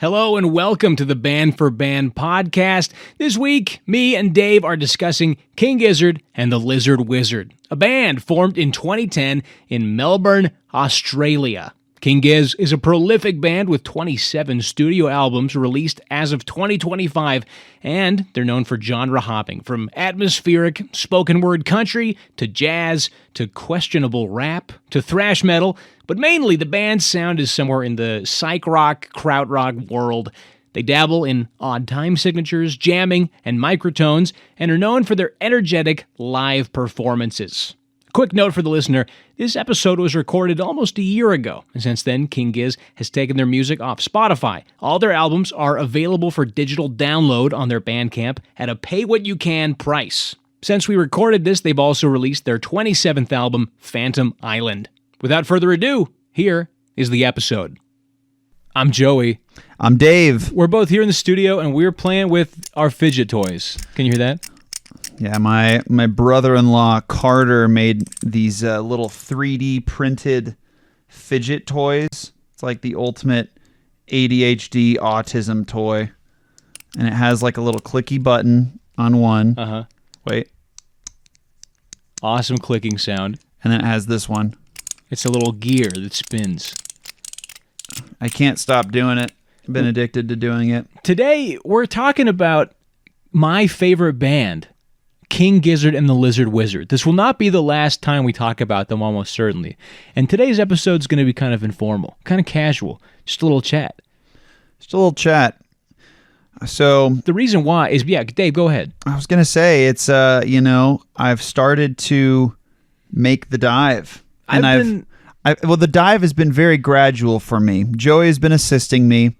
Hello and welcome to the Band for Band podcast. This week, me and Dave are discussing King Gizzard and the Lizard Wizard, a band formed in 2010 in Melbourne, Australia. King Gizz is a prolific band with 27 studio albums released as of 2025, and they're known for genre hopping, from atmospheric spoken word country to jazz to questionable rap to thrash metal, but mainly the band's sound is somewhere in the psych rock, krautrock world. They dabble in odd time signatures, jamming, and microtones, and are known for their energetic live performances. Quick note for the listener, this episode was recorded almost a year ago, and since then, King Gizz has taken their music off Spotify. All their albums are available for digital download on their Bandcamp at a pay-what-you-can price. Since we recorded this, they've also released their 27th album, Phantom Island. Without further ado, here is the episode. I'm Joey. I'm Dave. We're both here in the studio, and we're playing with our fidget toys. Can you hear that? Yeah, my brother-in-law Carter made these little 3D printed fidget toys. It's like the ultimate ADHD autism toy. And it has like a little clicky button on one. Uh-huh. Wait. Awesome clicking sound. And then it has this one. It's a little gear that spins. I can't stop doing it. I've been addicted to doing it. Today, we're talking about my favorite band, King Gizzard and the Lizard Wizard. This will not be the last time we talk about them, almost certainly. And today's episode is going to be kind of informal, kind of casual, just a little chat. Just a little chat. So the reason why is, yeah, Dave, go ahead. I was going to say, it's, I've started to make the dive. And the dive has been very gradual for me. Joey has been assisting me,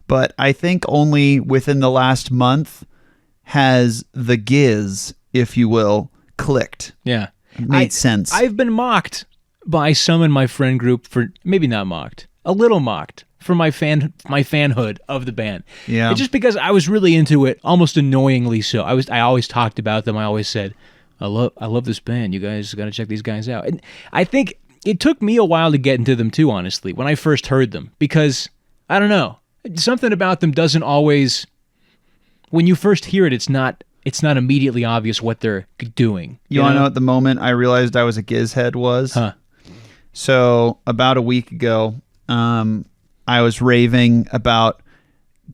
but I think only within the last month has the Gizz, if you will, clicked. Yeah. It made sense. I've been mocked by some in my friend group for, maybe not mocked, a little mocked for my fanhood of the band. Yeah. It's just because I was really into it, almost annoyingly so. I always talked about them. I always said, I love this band. You guys got to check these guys out. And I think it took me a while to get into them too, honestly, when I first heard them, because I don't know, something about them doesn't always, when you first hear it, it's not immediately obvious what they're doing. You want to know at the moment I realized I was a Gizzhead was? Huh. So about a week ago, I was raving about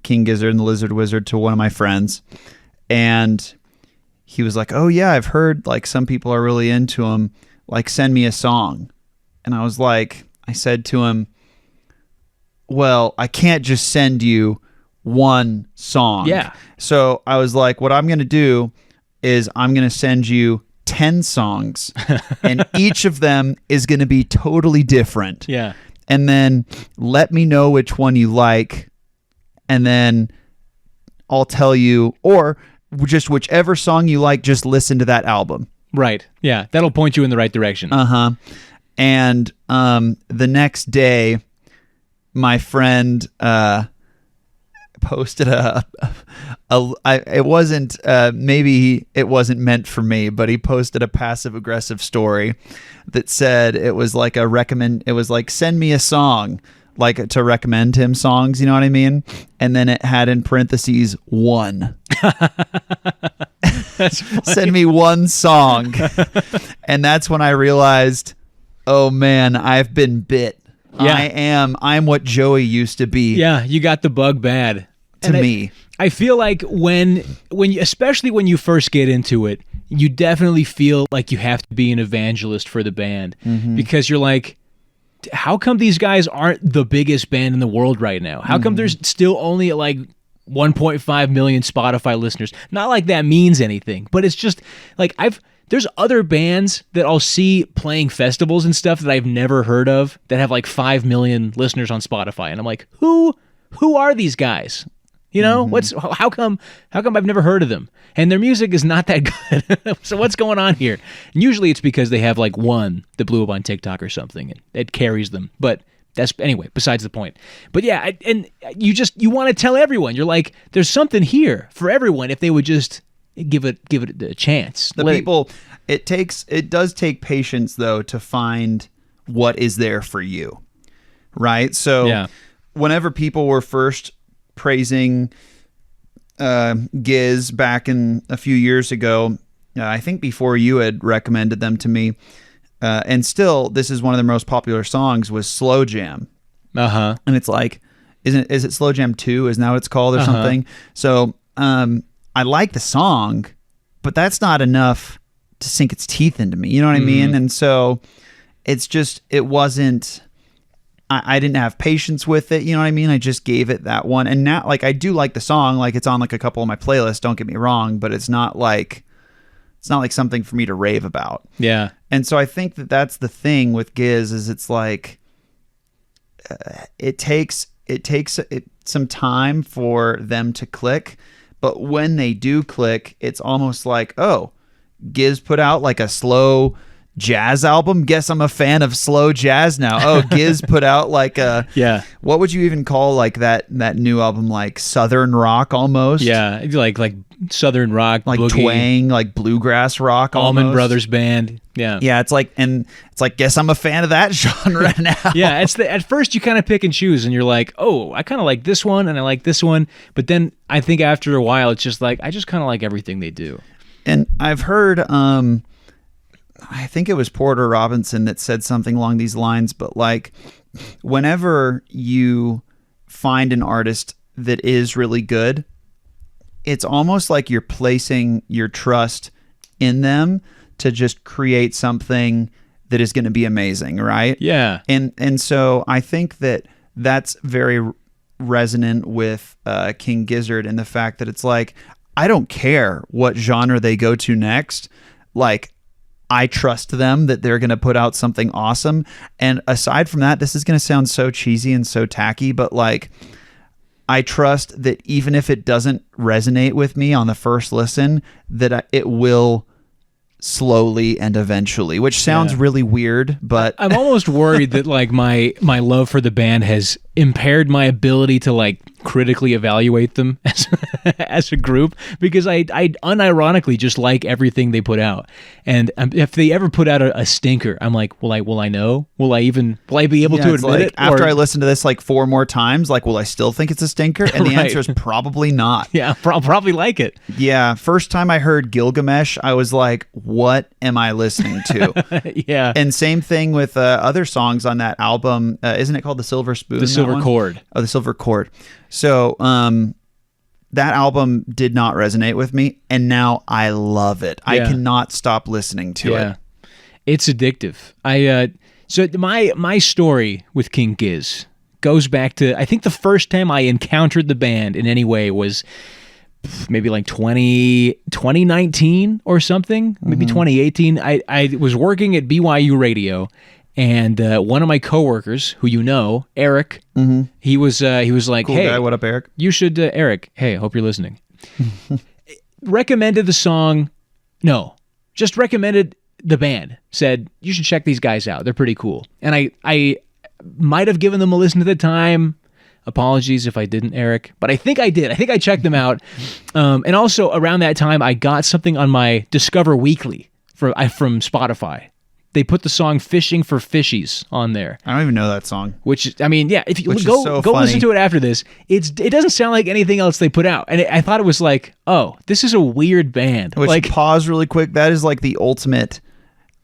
King Gizzard and the Lizard Wizard to one of my friends, and he was like, "Oh yeah, I've heard like some people are really into him. Like, send me a song." And I was like, I said to him, "Well, I can't just send you one song." Yeah. So I was like, what I'm going to do is I'm going to send you 10 songs, and each of them is going to be totally different. Yeah. And then let me know which one you like, and then I'll tell you, or just whichever song you like, just listen to that album. Right. Yeah. That'll point you in the right direction. Uh-huh. And the next day, my friend posted it wasn't maybe it wasn't meant for me, but he posted a passive aggressive story that said it was like it was like, send me a song, like to recommend him songs, you know what I mean? And then it had in parentheses one. That's funny. Send me one song. And that's when I realized, oh man, I've been bit. Yeah. I'm what Joey used to be. Yeah, you got the bug bad. To me. I feel like when you, especially when you first get into it, you definitely feel like you have to be an evangelist for the band, because you're like, how come these guys aren't the biggest band in the world right now? How come there's still only like 1.5 million Spotify listeners? Not like that means anything, but it's just like there's other bands that I'll see playing festivals and stuff that I've never heard of that have like 5 million listeners on Spotify, and I'm like, who are these guys? You know, how come I've never heard of them? And their music is not that good. So what's going on here? And usually it's because they have like one that blew up on TikTok or something, and it carries them. But that's, anyway, besides the point. But yeah, and you want to tell everyone. You're like, there's something here for everyone if they would just give it a chance. It does take patience though to find what is there for you. Right? So whenever people were first praising Gizz back in a few years ago. I think before you had recommended them to me. And still, this is one of their most popular songs, was Slow Jam. Uh-huh. And it's like, is it Slow Jam 2 is now what it's called or something? So I like the song, but that's not enough to sink its teeth into me. You know what I mean? And so it's just, it wasn't, I didn't have patience with it. You know what I mean? I just gave it that one. And now, like, I do like the song. Like, it's on like a couple of my playlists, don't get me wrong, but it's not like something for me to rave about. Yeah. And so I think that that's the thing with Gizz is it's like, it takes some time for them to click, but when they do click, it's almost like, oh, Gizz put out like a slow jazz album. Guess I'm a fan of slow jazz now. Oh, Gizz put out like a what would you even call like that new album, like southern rock almost? Yeah, like southern rock, like boogie, twang, like bluegrass rock. Allman almost. Brothers Band. Yeah, it's like guess I'm a fan of that genre now. Yeah, at first you kind of pick and choose, and you're like, oh, I kind of like this one, and I like this one, but then I think after a while, it's just like I just kind of like everything they do. And I've heard, I think it was Porter Robinson that said something along these lines, but like whenever you find an artist that is really good, it's almost like you're placing your trust in them to just create something that is going to be amazing, right? Yeah. And so I think that that's very resonant with King Gizzard in the fact that it's like, I don't care what genre they go to next. Like, I trust them that they're going to put out something awesome. And aside from that, this is going to sound so cheesy and so tacky, but like, I trust that even if it doesn't resonate with me on the first listen, that it will slowly and eventually, which sounds really weird, but I'm almost worried that like my love for the band has impaired my ability to like critically evaluate them as a group, because I unironically just like everything they put out, and if they ever put out a stinker, I'm like, will I know? Will I be able to admit like, it? After I listen to this like 4 more times, like, will I still think it's a stinker? And the answer is probably not. Yeah, I'll probably like it. Yeah, first time I heard Gilgamesh, I was like, what am I listening to? Yeah. And same thing with other songs on that album. Isn't it called The Silver Spoon? The Silver Chord. Oh, The Silver Chord. So that album did not resonate with me, and now I love it. I cannot stop listening to it. It's addictive. So my story with King Gizz goes back to, I think the first time I encountered the band in any way was maybe like 2019 or something, maybe 2018. I was working at BYU Radio, and one of my coworkers, who you know, Eric, he was like, cool "Hey, guy, what up, Eric? You should, Eric. Hey, hope you're listening." Recommended the song. No, just recommended the band. Said you should check these guys out. They're pretty cool. And I might have given them a listen at the time. Apologies if I didn't, Eric, but I think I did. I think I checked them out. And also around that time, I got something on my Discover Weekly from Spotify. They put the song "Fishing for Fishies" on there. I don't even know that song. Which, I mean, yeah, if you go listen to it after this, it doesn't sound like anything else they put out. And I thought it was like, oh, this is a weird band. Which, like, pause really quick. That is like the ultimate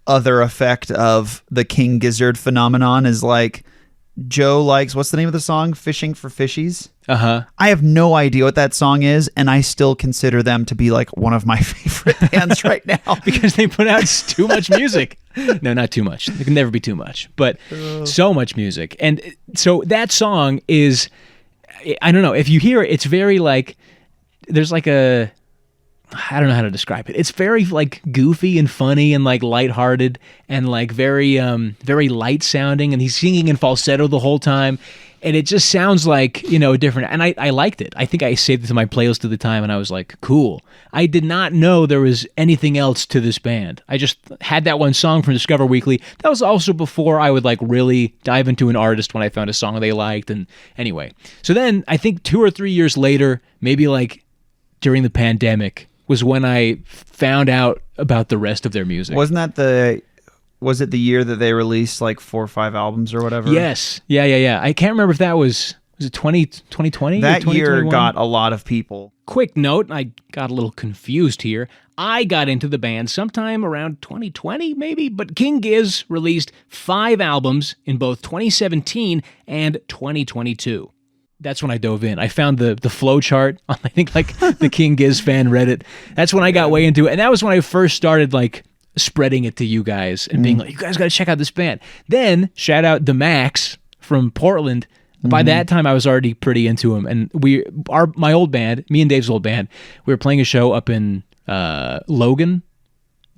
other effect of the King Gizzard phenomenon is like, Joe likes, what's the name of the song? Fishing for Fishies? Uh-huh. I have no idea what that song is, and I still consider them to be like one of my favorite bands right now. Because they put out too much music. No, not too much. There can never be too much, but so much music. And so that song is, I don't know, if you hear it, it's very like, there's like a, I don't know how to describe it. It's very like goofy and funny and like lighthearted and like very light sounding, and he's singing in falsetto the whole time. And it just sounds like, you know, different. And I liked it. I think I saved it to my playlist at the time, and I was like, cool. I did not know there was anything else to this band. I just had that one song from Discover Weekly. That was also before I would like really dive into an artist when I found a song they liked. And anyway, so then I think 2 or 3 years later, maybe like during the pandemic, was when I found out about the rest of their music. Was it the year that they released like 4 or 5 albums or whatever? Yes. Yeah. I can't remember if that was Was it 2020? That year got a lot of people. Quick note, I got a little confused here. I got into the band sometime around 2020, maybe, but King Gizz released 5 albums in both 2017 and 2022. That's when I dove in. I found the flow chart on, I think, like the King Gizz fan Reddit. That's when I got way into it. And that was when I first started, like, spreading it to you guys and being like, you guys got to check out this band. Then, shout out the Max from Portland. By that time, I was already pretty into him. And my old band, me and Dave's old band, we were playing a show up in Logan.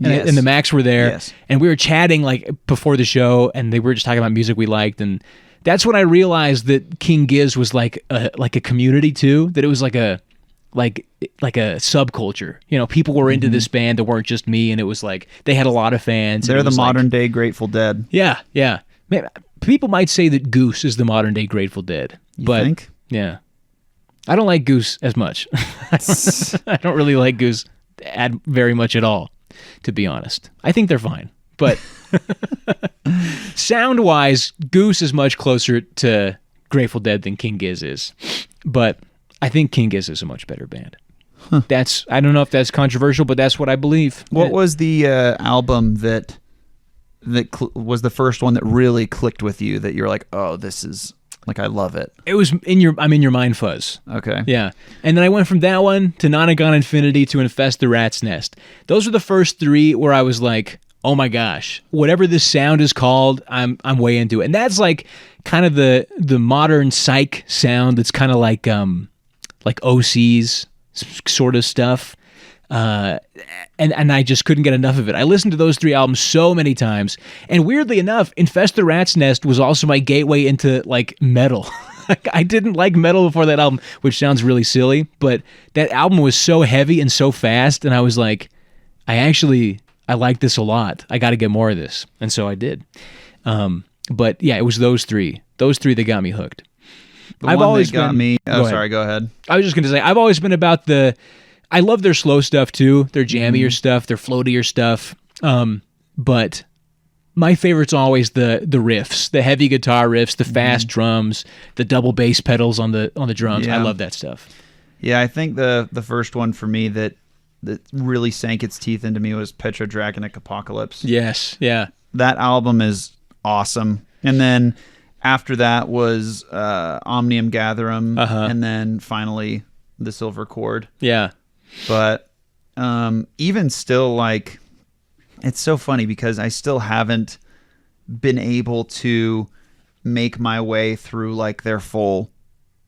And the Max were there. Yes. And we were chatting, like, before the show, and they were just talking about music we liked. And that's when I realized that King Gizz was like a community too. That it was like a subculture. You know, people were into this band that weren't just me, and it was like they had a lot of fans. They're the modern day Grateful Dead. Yeah, yeah. Man, people might say that Goose is the modern day Grateful Dead. You but think? Yeah, I don't like Goose as much. I don't really like Goose very much at all, to be honest. I think they're fine, but. Sound-wise, Goose is much closer to Grateful Dead than King Gizz is, but I think King Gizz is a much better band. Huh. I don't know if that's controversial, but that's what I believe. What was the album that was the first one that really clicked with you? That you're like, oh, this is like I love it. It was I'm in your mind fuzz. Okay, yeah, and then I went from that one to Nonagon Infinity to Infest the Rat's Nest. Those were the first 3 where I was like, oh my gosh, whatever this sound is called, I'm way into it. And that's like kind of the modern psych sound that's kind of like OC's sort of stuff. And I just couldn't get enough of it. I listened to those 3 albums so many times. And weirdly enough, Infest the Rat's Nest was also my gateway into like metal. I didn't like metal before that album, which sounds really silly, but that album was so heavy and so fast, and I was like, I like this a lot. I got to get more of this. And so I did. But yeah, it was those 3 that got me hooked. Go ahead. I was just going to say, I've always been about I love their slow stuff too, their jammier stuff, their floatier stuff. But my favorite's always the riffs, the heavy guitar riffs, the fast drums, the double bass pedals on the drums. Yeah. I love that stuff. Yeah, I think the first one for me that really sank its teeth into me was Petrodragonic Apocalypse. Yes, yeah. That album is awesome. And then after that was Omnium Gatherum, and then finally The Silver Chord. Yeah. But even still, like, it's so funny because I still haven't been able to make my way through, like, their full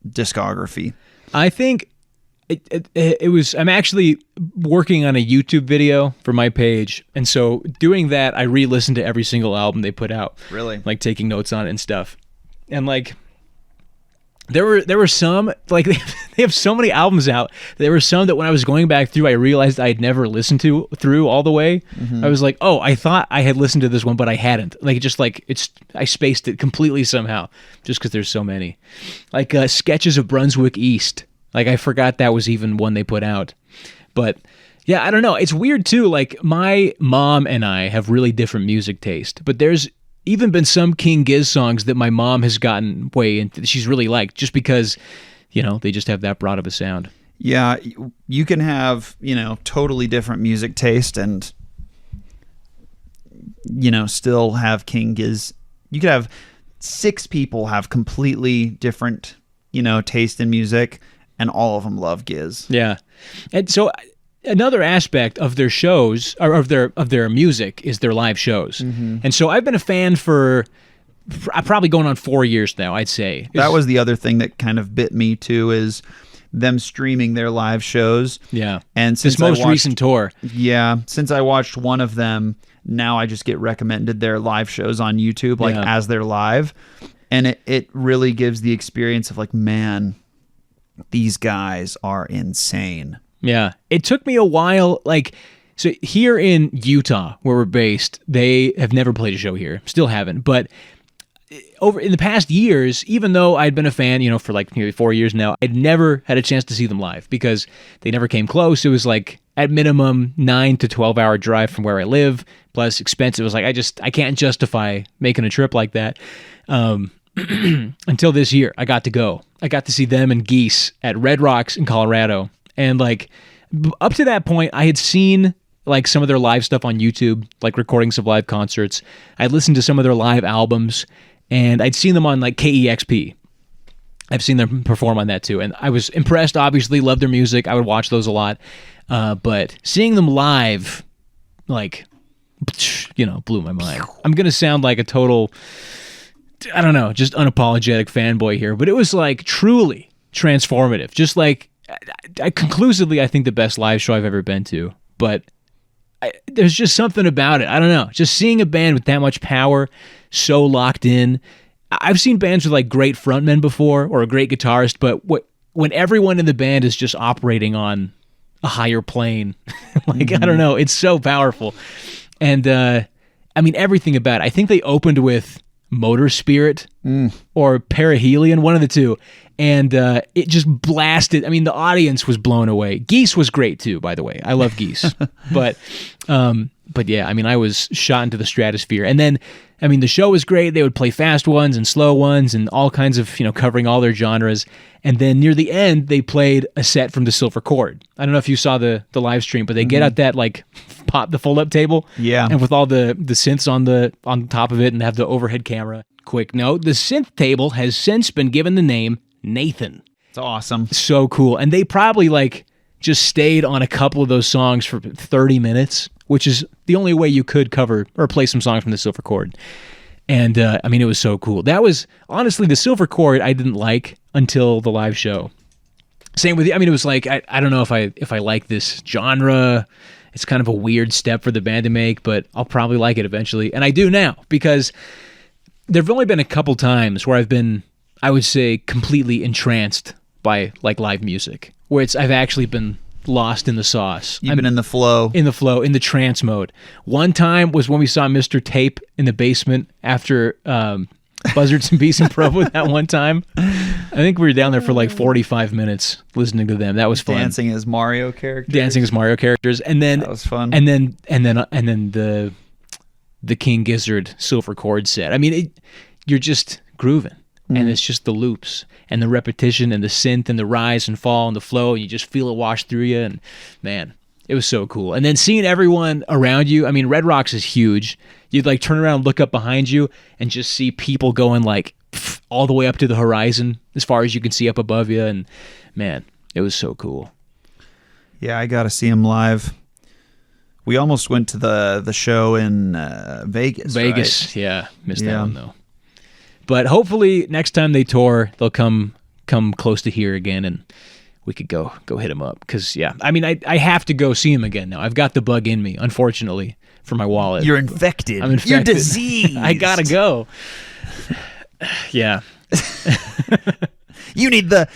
discography. I think it was, I'm actually working on a YouTube video for my page, and so doing that, I re-listened to every single album they put out. Really? Like taking notes on it and stuff. And like, there were some, like they have so many albums out. There were some that when I was going back through, I realized I had never listened to through all the way. I was like, oh, I thought I had listened to this one, but I hadn't. Like, just like I spaced it completely somehow, just because there's so many. Like Sketches of Brunswick East. Like, I forgot that was even one they put out. But, yeah, I don't know. It's weird, too. Like, my mom and I have really different music taste. But there's even been some King Gizz songs that my mom has gotten way into, she's really liked, just because, you know, they just have that broad of a sound. Yeah, you can have, you know, totally different music taste and, you know, still have King Gizz. You could have 6 people have completely different, you know, taste in music, and all of them love Gizz. Yeah. And so another aspect of their shows, or of their music, is their live shows. And so I've been a fan for probably going on 4 years now, I'd say. That was the other thing that kind of bit me too, is them streaming their live shows. Yeah. And since this most recent tour. Yeah. Since I watched one of them, now I just get recommended their live shows on YouTube, like as they're live. And it really gives the experience of like, man, these guys are insane. Yeah. It took me a while, like, so here in Utah, where we're based, they have never played a show here. Still haven't. But over in the past years, even though I'd been a fan, you know, for like nearly 4 years now, I'd never had a chance to see them live because they never came close. It was like, at minimum, 9 to 12 hour drive from where I live, plus expensive. It was like, I can't justify making a trip like that. until this year. I got to go. I got to see them and Gizz at Red Rocks in Colorado. And like up to that point, I had seen like some of their live stuff on YouTube, like recordings of live concerts. I'd listened to some of their live albums, and I'd seen them on like KEXP. I've seen them perform on that too, and I was impressed. Obviously, loved their music. I would watch those a lot, but seeing them live, like, blew my mind. I'm gonna sound like a total, I don't know, just unapologetic fanboy here, but it was like truly transformative. Just like, I conclusively, I think the best live show I've ever been to. But there's just something about it. I don't know. Just seeing a band with that much power, so locked in. I've seen bands with like great frontmen before or a great guitarist, but when everyone in the band is just operating on a higher plane, like, I don't know, it's so powerful. And I mean, everything about it. I think they opened with Motor Spirit or Perihelion, one of the two. And it just blasted. I mean, the audience was blown away. Gizz was great too, by the way. I love Gizz. But yeah, I mean, I was shot into the stratosphere. And then, I mean, the show was great. They would play fast ones and slow ones and all kinds of, covering all their genres. And then near the end, they played a set from the Silver Chord. I don't know if you saw the live stream, but they get out that like the fold-up table. Yeah. And with all the synths on top of it and have the overhead camera. Quick note, the synth table has since been given the name Nathan. It's awesome. So cool. And they probably like just stayed on a couple of those songs for 30 minutes, which is the only way you could cover or play some songs from the Silver Chord. And I mean, it was so cool. That was honestly the Silver Chord I didn't like until the live show. Same with, I mean, it was like, I don't know if I like this genre. It's kind of a weird step for the band to make, but I'll probably like it eventually. And I do now, because there've only been a couple times where I've been, I would say, completely entranced by like live music, where I've actually been lost in the sauce. You've been in the flow. In the trance mode. One time was when we saw Mr. Tape in the basement after Buzzards and Beasts and Provo that one time. I think we were down there for like 45 minutes listening to them. That was fun. Dancing as Mario characters. And then that was fun. And then the King Gizzard Silver Chord set. I mean, you're just grooving. And it's just the loops and the repetition and the synth and the rise and fall and the flow, and you just feel it wash through you. And man, it was so cool. And then seeing everyone around you, I mean, Red Rocks is huge. You'd like turn around and look up behind you and just see people going like all the way up to the horizon as far as you can see up above you. And man, it was so cool. Yeah, I got to see him live. We almost went to the show in Vegas. Right? Yeah. Missed that one though. But hopefully next time they tour, they'll come close to here again, and we could go hit them up. Because, yeah, I mean, I have to go see him again now. I've got the bug in me, unfortunately, for my wallet. You're infected. I'm infected. You're diseased. I gotta go. Yeah. You need the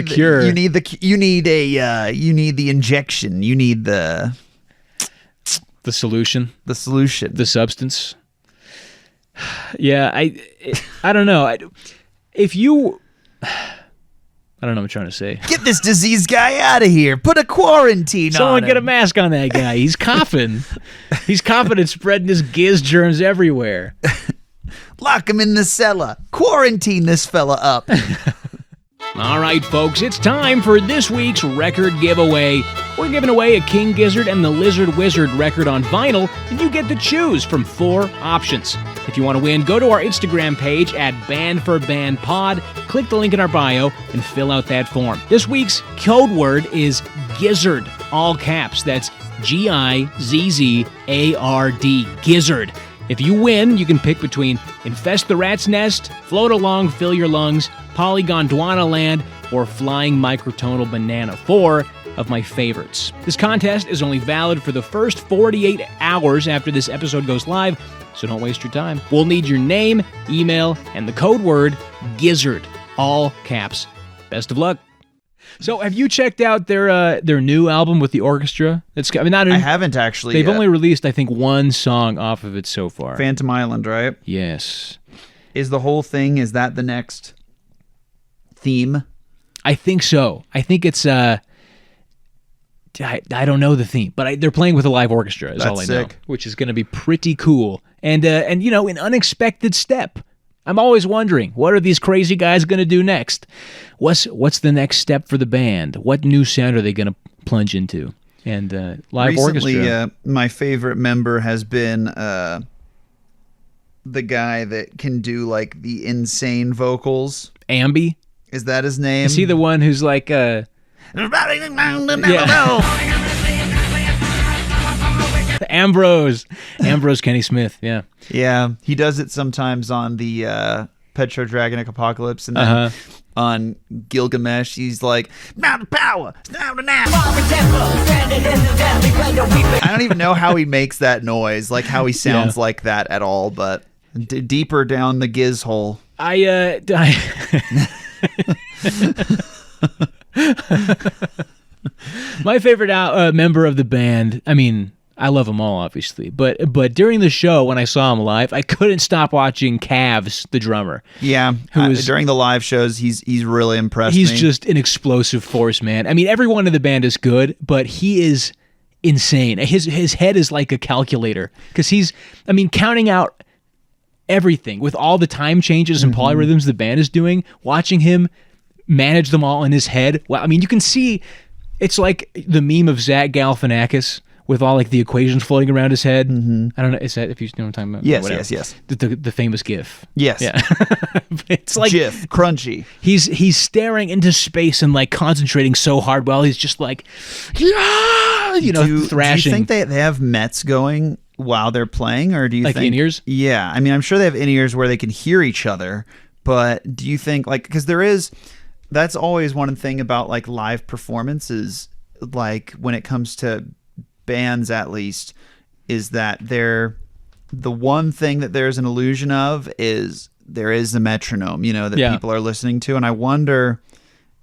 cure. You need the injection. You need the solution. The solution. The substance. Yeah, I don't know. I don't know what I'm trying to say. Get this disease guy out of here. Put a quarantine on him. Someone get a mask on that guy. He's coughing. He's coughing and spreading his Gizz germs everywhere. Lock him in the cellar. Quarantine this fella up. All right, folks, it's time for this week's record giveaway. We're giving away a King Gizzard and the Lizard Wizard record on vinyl, and you get to choose from 4 options. If you want to win, go to our Instagram page at bandforbandpod, click the link in our bio, and fill out that form. This week's code word is Gizzard, all caps. That's Gizzard, Gizzard. If you win, you can pick between Infest the Rat's Nest, Float Along, Fill Your Lungs, Polygon Dwana Land, or Flying Microtonal Banana, 4 of my favorites. This contest is only valid for the first 48 hours after this episode goes live, so don't waste your time. We'll need your name, email, and the code word Gizzard, all caps. Best of luck. So, have you checked out their new album with the orchestra? I haven't actually. They've only released, I think, 1 song off of it so far. Phantom Island, right? Yes. Is the whole thing? Is that the next theme? I think so. I think it's. I don't know the theme, but they're playing with a live orchestra. Is all I know, which is going to be pretty cool. And an unexpected step. I'm always wondering, what are these crazy guys going to do next? What's the next step for the band? What new sound are they going to plunge into? And live recently, orchestra. My favorite member has been the guy that can do like the insane vocals. Ambi? Is that his name? Is he the one who's like... Ambrose Kenny Smith, yeah. Yeah, he does it sometimes on the Petro Dragonic Apocalypse, and then on Gilgamesh, he's like, Mountain Power, now. I don't even know how he makes that noise, like how he sounds like that at all, but deeper down the Gizz hole. My favorite member of the band, I mean, I love them all, obviously, but during the show, when I saw him live, I couldn't stop watching Cavs, the drummer. Yeah, during the live shows, he's really impressed me. He's just an explosive force, man. I mean, everyone in the band is good, but he is insane. His head is like a calculator, because he's, I mean, counting out everything with all the time changes and polyrhythms the band is doing, watching him manage them all in his head. Well, I mean, you can see, it's like the meme of Zach Galifianakis with all like the equations floating around his head. I don't know, is that, if you know what I'm talking about? Yes. The famous GIF. Yes. Yeah. It's like GIF, crunchy. He's staring into space and like concentrating so hard while he's just like, yeah, thrashing. Do you think they have Mets going while they're playing, or do you like think in-ears? Yeah, I mean, I'm sure they have in-ears where they can hear each other, but do you think, like, because that's always one thing about like live performances, like when it comes to bands at least, is that the one thing that there's an illusion of is there is a metronome, that people are listening to, and I wonder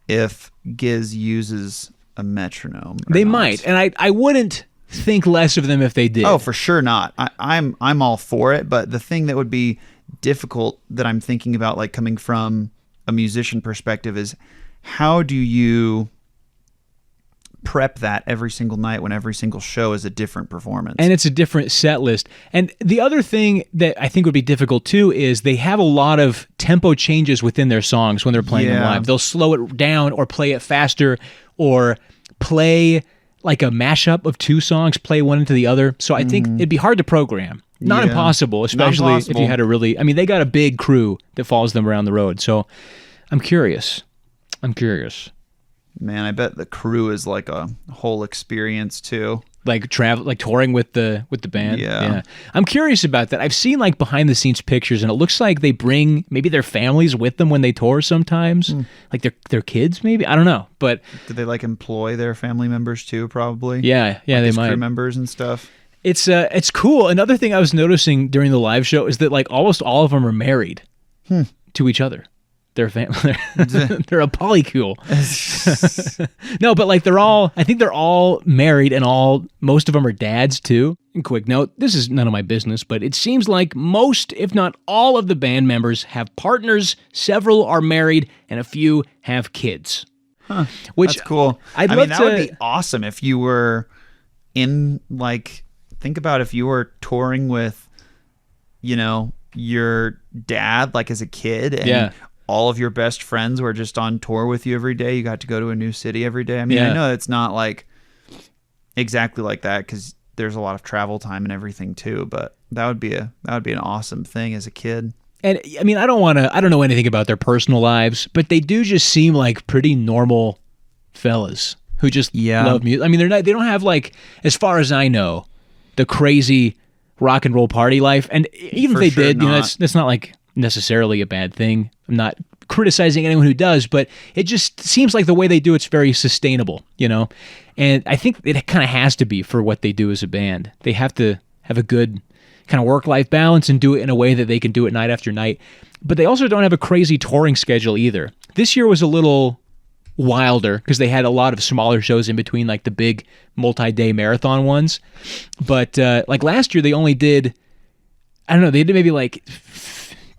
if Gizz uses a metronome. They might, and I wouldn't think less of them if they did. Oh, for sure not. I'm all for it, but the thing that would be difficult that I'm thinking about, like coming from a musician perspective, is how do you prep that every single night when every single show is a different performance, and it's a different set list. And the other thing that I think would be difficult too is they have a lot of tempo changes within their songs when they're playing them live. They'll slow it down or play it faster, or play like a mashup of two songs, play one into the other. So I think it'd be hard to program. Not impossible, especially if you had a really, I mean, they got a big crew that follows them around the road. So I'm curious. Man, I bet the crew is like a whole experience too. Like touring with the band. Yeah. I'm curious about that. I've seen like behind the scenes pictures, and it looks like they bring maybe their families with them when they tour sometimes, like their kids maybe. I don't know, but do they like employ their family members too? Probably. Yeah, like they might. Crew members and stuff. It's cool. Another thing I was noticing during the live show is that like almost all of them are married to each other. They're family. They're a polycule. No, but like I think they're all married, and most of them are dads too. And quick note, this is none of my business, but it seems like most, if not all, of the band members have partners, several are married, and a few have kids. Huh. Which that's cool. That would be awesome if you were in, like, think about if you were touring with, your dad, like as a kid, and all of your best friends were just on tour with you every day. You got to go to a new city every day. I mean, I know it's not like exactly like that, because there's a lot of travel time and everything too, but that would be an awesome thing as a kid. And I mean, I don't know anything about their personal lives, but they do just seem like pretty normal fellas who just love music. I mean, they don't have, like, as far as I know, the crazy rock and roll party life. And even if they did, that's not like necessarily a bad thing. I'm not criticizing anyone who does, but it just seems like the way they do it's very sustainable, And I think it kind of has to be for what they do as a band. They have to have a good kind of work-life balance and do it in a way that they can do it night after night. But they also don't have a crazy touring schedule either. This year was a little wilder because they had a lot of smaller shows in between, like the big multi-day marathon ones. But like last year, they only did, I don't know, they did maybe like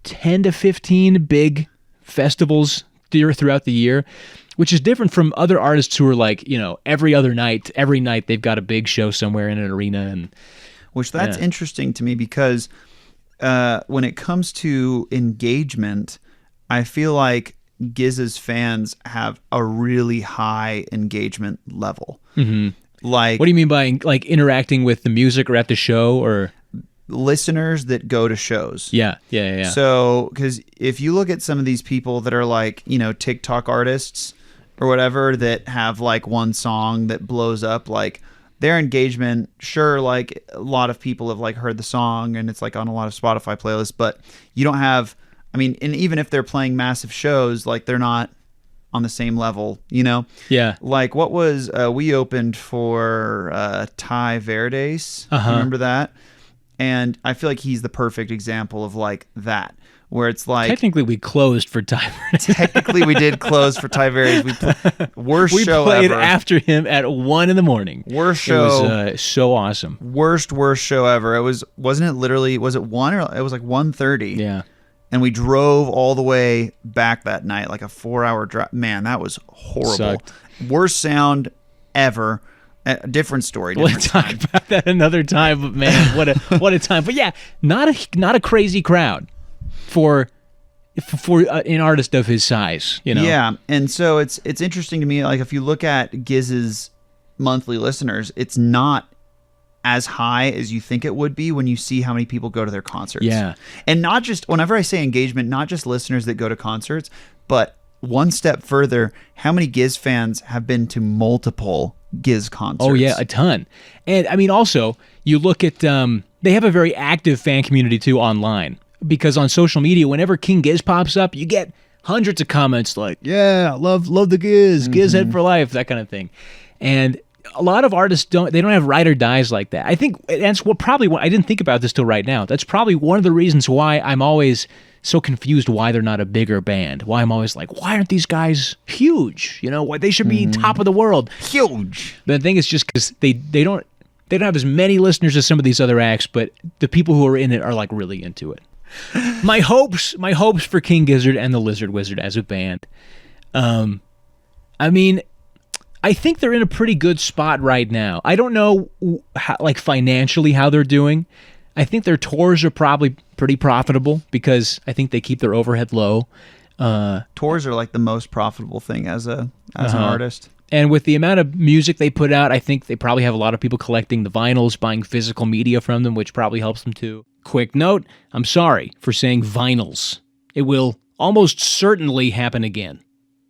10 to 15 big festivals throughout the year, which is different from other artists who are like, every night they've got a big show somewhere in an arena. And which that's interesting to me, because when it comes to engagement, I feel like Gizz's fans have a really high engagement level. Mm-hmm. Like, what do you mean by like interacting with the music or at the show or listeners that go to shows? Yeah. So, because if you look at some of these people that are like, TikTok artists or whatever that have like one song that blows up, like their engagement, sure, like a lot of people have like heard the song and it's like on a lot of Spotify playlists, but you don't have, and even if they're playing massive shows, like they're not on the same level, Yeah. Like what was, we opened for Ty Verdes. Remember that? And I feel like he's the perfect example of like that, where it's like technically we closed for Ty Verdes. Technically we did close for Ty Verdes. We show played ever. After him at 1 a.m. Worst show. It was so awesome. Worst show ever. Was it 1 or it was like 1:30? Yeah. And we drove all the way back that night, like a 4-hour drive. Man, that was horrible. Sucked. Worst sound ever. A different story. We'll talk about that another time, but man, what a time. But yeah, not a crazy crowd for an artist of his size, Yeah, and so it's interesting to me. Like if you look at Gizz's monthly listeners, it's not as high as you think it would be when you see how many people go to their concerts. Yeah. And not just, whenever I say engagement, not just listeners that go to concerts, but one step further, how many Gizz fans have been to multiple Gizz concerts? Oh yeah, a ton. And also you look at they have a very active fan community too online, because on social media, whenever King Gizz pops up, you get hundreds of comments like, yeah, love the Gizz, Gizzhead for life, that kind of thing. And a lot of artists don't have ride or dies like that. I think that's I didn't think about this till right now. That's probably one of the reasons why I'm always so confused why they're not a bigger band. Why I'm always like, why aren't these guys huge? Why they should be top of the world. Huge. But the thing is just because they don't have as many listeners as some of these other acts, but the people who are in it are like really into it. My hopes for King Gizzard and the Lizard Wizard as a band. I think they're in a pretty good spot right now. I don't know how, like financially how they're doing. I think their tours are probably pretty profitable because I think they keep their overhead low. Tours are like the most profitable thing as an artist. And with the amount of music they put out, I think they probably have a lot of people collecting the vinyls, buying physical media from them, which probably helps them too. Quick note, I'm sorry for saying vinyls. It will almost certainly happen again.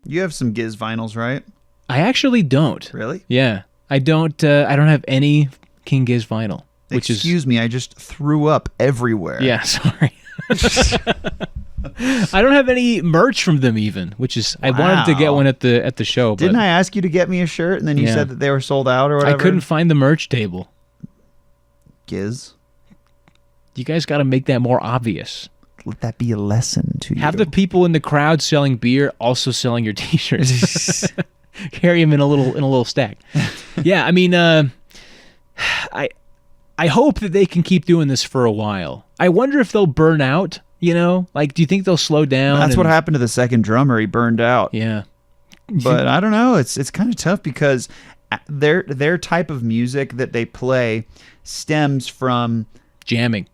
You have some Gizz vinyls, right? I actually don't. Really? Yeah. I don't have any King Gizz vinyl. Excuse me, I just threw up everywhere. Yeah, sorry. I don't have any merch from them even, which is I wanted to get one at the show. Didn't I ask you to get me a shirt and then you said that they were sold out or whatever? I couldn't find the merch table. Gizz? You guys got to make that more obvious. Let that be a lesson to you. Have the people in the crowd selling beer also selling your t-shirts. Carry them in a little stack. Yeah, I hope that they can keep doing this for a while. I wonder if they'll burn out, Like, do you think they'll slow down? That's what happened to the second drummer. He burned out. Yeah. But I don't know. It's kind of tough because their type of music that they play stems from jamming.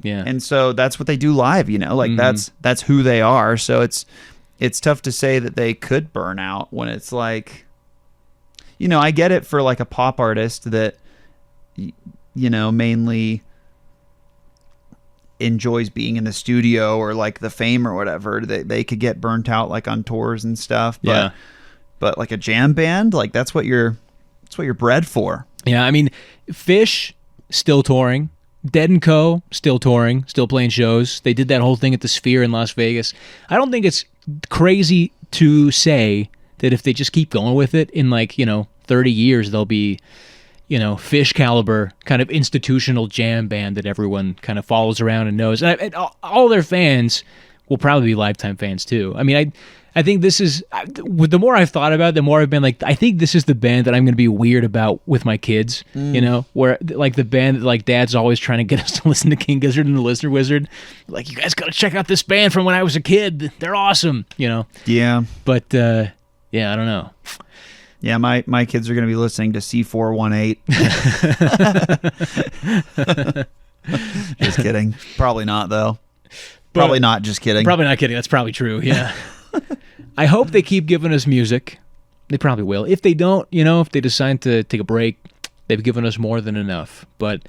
Yeah. And so that's what they do live, Like that's who they are. So it's tough to say that they could burn out when it's like, I get it for like a pop artist that mainly enjoys being in the studio or like the fame or whatever. They could get burnt out like on tours and stuff. But like a jam band, like that's what you're bred for. Yeah, Fish still touring. Dead & Co. still touring, still playing shows. They did that whole thing at the Sphere in Las Vegas. I don't think it's crazy to say that if they just keep going with it in 30 years, they'll be, Fish caliber kind of institutional jam band that everyone kind of follows around and knows. And all their fans will probably be lifetime fans too. I think this is, the more I've thought about it, the more I've been like, I think this is the band that I'm going to be weird about with my kids, where like the band that like dad's always trying to get us to listen to King Gizzard and the Lizard Wizard. Like, you guys got to check out this band from when I was a kid. They're awesome, Yeah. But, I don't know. Yeah, my kids are going to be listening to C418. Just kidding. Probably not, though. Probably not, just kidding. Probably not kidding. That's probably true, yeah. I hope they keep giving us music. They probably will. If they don't, if they decide to take a break, they've given us more than enough. But,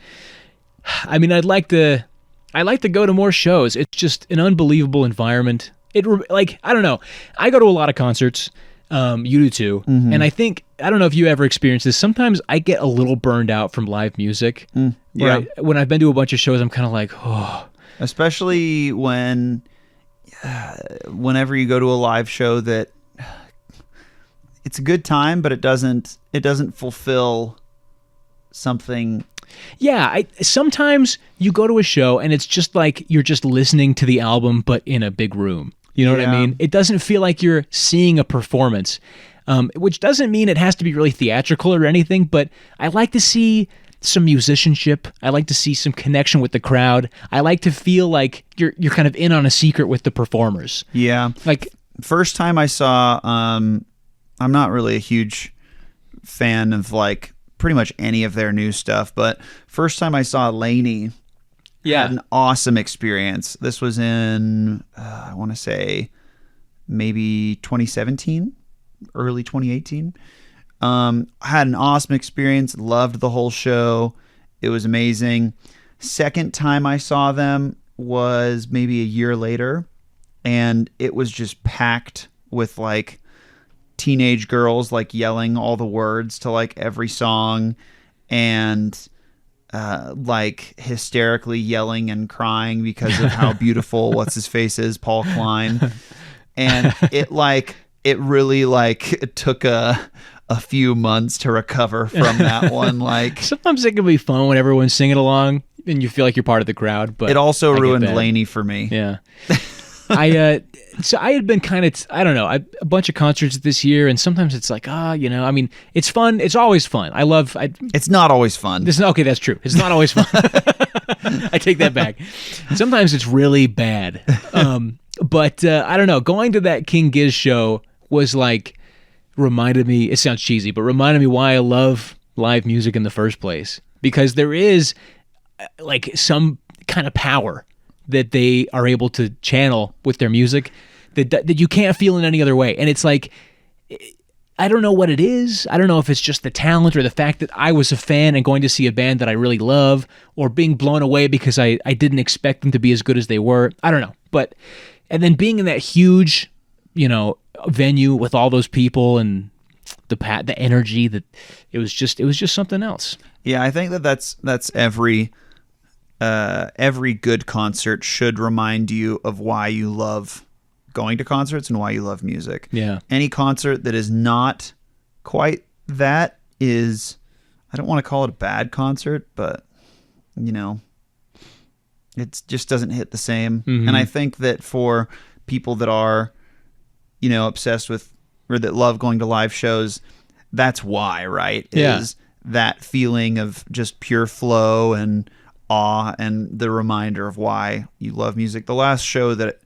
I mean, I'd like to go to more shows. It's just an unbelievable environment. I don't know. I go to a lot of concerts. You do too. Mm-hmm. And I don't know if you ever experienced this. Sometimes I get a little burned out from live music. Yeah. When I've been to a bunch of shows, I'm kind of like, oh. Especially whenever you go to a live show that it's a good time, but it doesn't fulfill something. Yeah, sometimes you go to a show and it's just like you're just listening to the album, but in a big room. You know what I mean? It doesn't feel like you're seeing a performance, which doesn't mean it has to be really theatrical or anything, but I like to see some musicianship. I like to see some connection with the crowd. I like to feel like you're kind of in on a secret with the performers. Yeah. Like, first time I saw, I'm not really a huge fan of like pretty much any of their new stuff, but first time I saw Laney, had an awesome experience. This was in, I want to say maybe 2017, early 2018. I had an awesome experience. Loved the whole show. It was amazing. Second time I saw them was maybe a year later, and it was just packed with like teenage girls like yelling all the words to like every song, and like hysterically yelling and crying because of how beautiful what's his face is, Paul Klein. And it really it took a few months to recover from that one. Like, sometimes it can be fun when everyone's singing along and you feel like you're part of the crowd, but it also ruined Laney for me. Yeah. So I had been kind of, I don't know, a bunch of concerts this year, and sometimes it's like, I mean, it's fun. It's always fun. It's not always fun. Okay, that's true. It's not always fun. I take that back. Sometimes it's really bad. But I don't know, going to that King Gizz show was like, reminded me, it sounds cheesy, but reminded me why I love live music in the first place. Because there is like some kind of power that they are able to channel with their music that you can't feel in any other way. And it's like, I don't know what it is. I don't know if it's just the talent or the fact that I was a fan and going to see a band that I really love, or being blown away because I didn't expect them to be as good as they were. I don't know. But, and then being in that huge, venue with all those people and the energy, that it was just something else. Yeah, I think that's every good concert should remind you of why you love going to concerts and why you love music. Yeah. Any concert that is not quite that is, I don't want to call it a bad concert, but it just doesn't hit the same. Mm-hmm. And I think that for people that are, obsessed with, or that love going to live shows, that's why, right? Yeah. Is that feeling of just pure flow and awe, and the reminder of why you love music. The last show that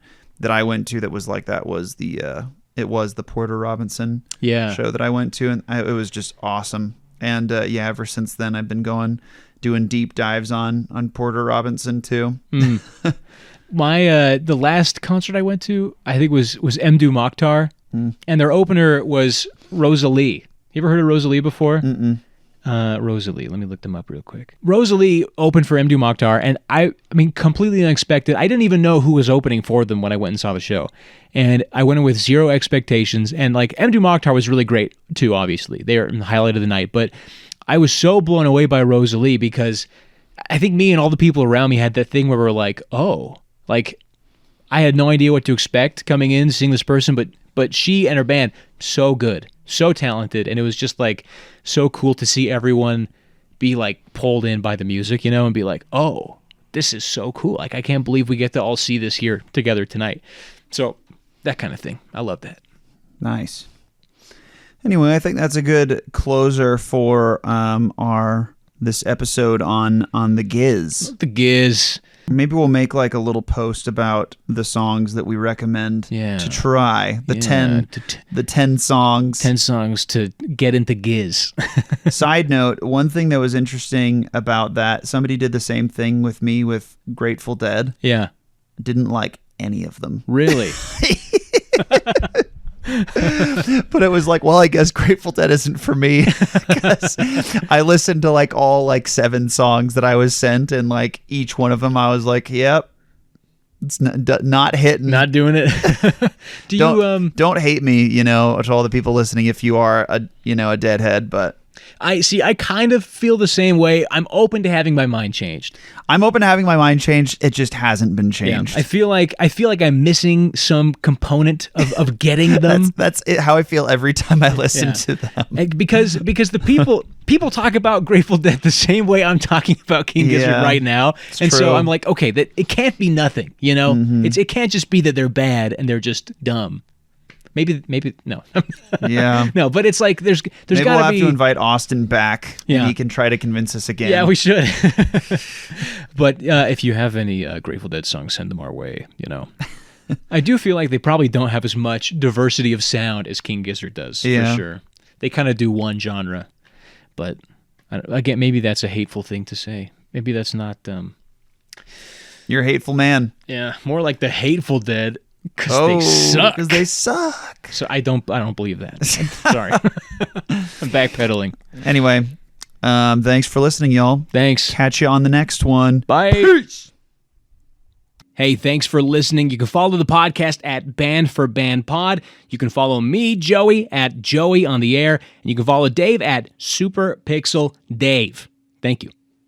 I went to that was like that was the Porter Robinson show that I went to, and it was just awesome. And ever since then I've been doing deep dives on Porter Robinson too. My the last concert I went to, I think was Mdu Mokhtar, and their opener was Rosalie. You ever heard of Rosalie before? Mm-mm. Rosalie, let me look them up real quick. Rosalie opened for Mdu Mokhtar, and I mean, completely unexpected. I didn't even know who was opening for them when I went and saw the show. And I went in with zero expectations, and like Mdu Mokhtar was really great too, obviously. They are the highlight of the night, but I was so blown away by Rosalie because I think me and all the people around me had that thing where we're like, oh, like I had no idea what to expect coming in, seeing this person, but she and her band, so good, so talented, and it was just like so cool to see everyone be like pulled in by the music, and be like, oh, this is so cool. Like, I can't believe we get to all see this here together tonight. So that kind of thing. I love that. Nice. Anyway, I think that's a good closer for this episode on the Gizz. The Gizz. Maybe we'll make like a little post about the songs that we recommend to try. The 10 songs. 10 songs to get into Gizz. Side note, one thing that was interesting about that, somebody did the same thing with me with Grateful Dead. Yeah. Didn't like any of them. Really? But it was like, well, I guess Grateful Dead isn't for me, because I listened to like all like 7 songs that I was sent, and like each one of them I was like, yep, it's not hitting, not doing it. Don't hate me, to all the people listening if you are a Deadhead, but I kind of feel the same way. I'm open to having my mind changed. I'm open to having my mind changed. It just hasn't been changed. Yeah, I feel like I'm missing some component of getting them. that's how I feel every time I listen to them. And because the people talk about Grateful Dead the same way I'm talking about King Gizzard right now. And true. So I'm like, okay, that it can't be nothing, Mm-hmm. It can't just be that they're bad and they're just dumb. Maybe no. Yeah. No, but it's like there's got to be. Maybe we'll have to invite Austin back. Yeah. And he can try to convince us again. Yeah, we should. But if you have any Grateful Dead songs, send them our way. I do feel like they probably don't have as much diversity of sound as King Gizzard does. Yeah. For sure. They kind of do one genre, but again, maybe that's a hateful thing to say. Maybe that's not. You're a hateful man. Yeah, more like the Hateful Dead. Because they suck. Because they suck. So I don't believe that. I'm sorry. I'm backpedaling. Anyway, thanks for listening, y'all. Thanks. Catch you on the next one. Bye. Peace. Hey, thanks for listening. You can follow the podcast at Band for Band Pod. You can follow me, Joey, at Joey on the Air. And you can follow Dave at Super Pixel Dave. Thank you.